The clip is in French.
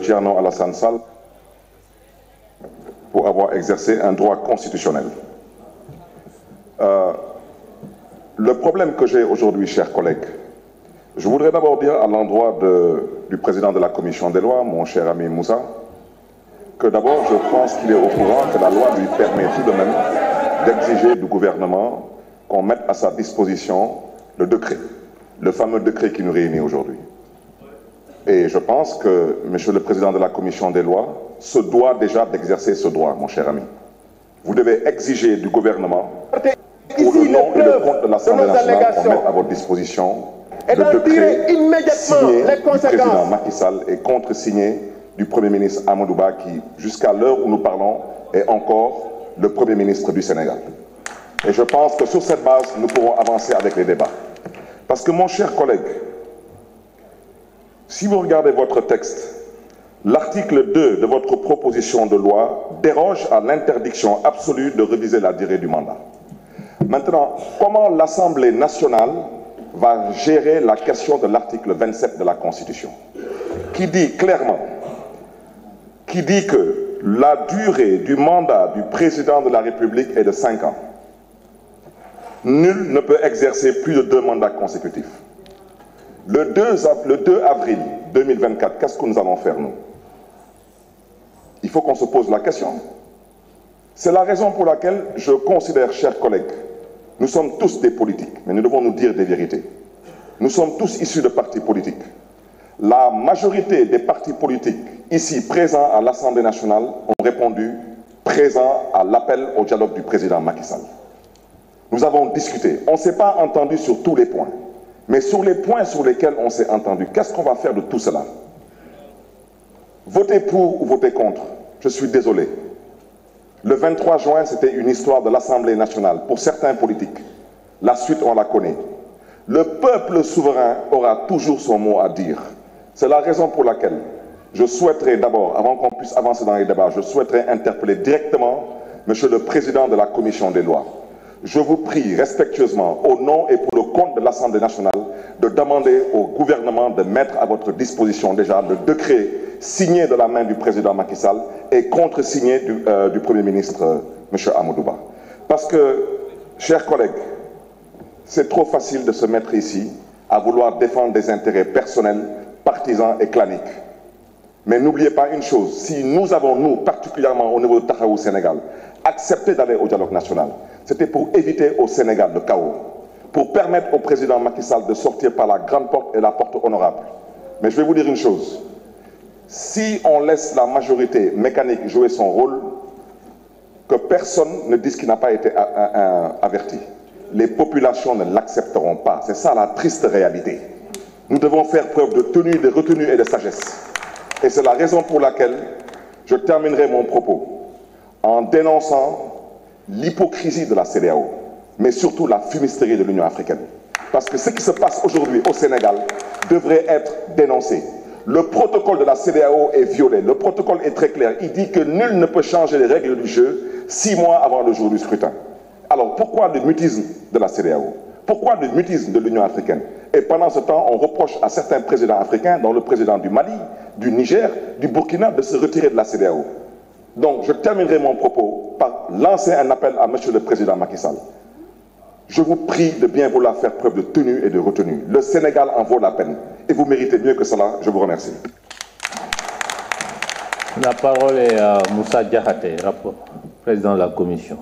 Thierno Alassane Sall pour avoir exercé un droit constitutionnel. Le problème que j'ai aujourd'hui, chers collègues, je voudrais d'abord dire à l'endroit du président de la commission des lois, mon cher ami Moussa, que d'abord je pense qu'il est au courant que la loi lui permet tout de même d'exiger du gouvernement qu'on mette à sa disposition le décret, le fameux décret qui nous réunit aujourd'hui. Et je pense que monsieur le président de la commission des lois se doit déjà d'exercer ce droit, mon cher ami. Vous devez exiger du gouvernement, pour le nom et le compte de l'Assemblée nationale, qu'on mette à votre disposition le décret signé du président Macky Sall et contresigné du Premier ministre Amadou Ba, qui, jusqu'à l'heure où nous parlons, est encore le Premier ministre du Sénégal. Et je pense que sur cette base, nous pourrons avancer avec les débats. Parce que, mon cher collègue, si vous regardez votre texte, l'article 2 de votre proposition de loi déroge à l'interdiction absolue de réviser la durée du mandat. Maintenant, comment l'Assemblée nationale va gérer la question de l'article 27 de la Constitution, qui dit clairement, que la durée du mandat du président de la République est de 5 ans. Nul ne peut exercer plus de 2 mandats consécutifs. Le 2 avril 2024, qu'est-ce que nous allons faire, nous? Il faut qu'on se pose la question. C'est la raison pour laquelle je considère, chers collègues, nous sommes tous des politiques, mais nous devons nous dire des vérités. Nous sommes tous issus de partis politiques. La majorité des partis politiques ici présents à l'Assemblée nationale ont répondu présent à l'appel au dialogue du président Macky Sall. Nous avons discuté. On ne s'est pas entendu sur tous les points. Mais sur les points sur lesquels on s'est entendu, qu'est-ce qu'on va faire de tout cela? Voter pour ou voter contre? Je suis désolé. Le 23 juin, c'était une histoire de l'Assemblée nationale. Pour certains politiques, la suite, on la connaît. Le peuple souverain aura toujours son mot à dire. C'est la raison pour laquelle je souhaiterais d'abord, avant qu'on puisse avancer dans les débats, je souhaiterais interpeller directement monsieur le président de la commission des lois. Je vous prie respectueusement, au nom et pour le compte de l'Assemblée nationale, de demander au gouvernement de mettre à votre disposition déjà le décret signé de la main du président Macky Sall et contresigné du Premier ministre, M. Amadou Ba. Parce que, chers collègues, c'est trop facile de se mettre ici à vouloir défendre des intérêts personnels, partisans et claniques. Mais n'oubliez pas une chose, si nous avons, nous, particulièrement au niveau de Taxawu Sénégal, accepté d'aller au dialogue national, c'était pour éviter au Sénégal le chaos, pour permettre au président Macky Sall de sortir par la grande porte et la porte honorable. Mais je vais vous dire une chose, si on laisse la majorité mécanique jouer son rôle, que personne ne dise qu'il n'a pas été averti. Les populations ne l'accepteront pas. C'est ça la triste réalité. Nous devons faire preuve de tenue, de retenue et de sagesse. Et c'est la raison pour laquelle je terminerai mon propos en dénonçant l'hypocrisie de la CEDEAO, mais surtout la fumisterie de l'Union africaine. Parce que ce qui se passe aujourd'hui au Sénégal devrait être dénoncé. Le protocole de la CEDEAO est violé. Le protocole est très clair. Il dit que nul ne peut changer les règles du jeu 6 mois avant le jour du scrutin. Alors pourquoi le mutisme de la CEDEAO? Pourquoi le mutisme de l'Union africaine? Et pendant ce temps, on reproche à certains présidents africains, dont le président du Mali, du Niger, du Burkina, de se retirer de la CEDEAO. Donc je terminerai mon propos par lancer un appel à monsieur le président Macky Sall. Je vous prie de bien vouloir faire preuve de tenue et de retenue. Le Sénégal en vaut la peine. Et vous méritez mieux que cela. Je vous remercie. La parole est à Moussa Diakhaté, président de la Commission.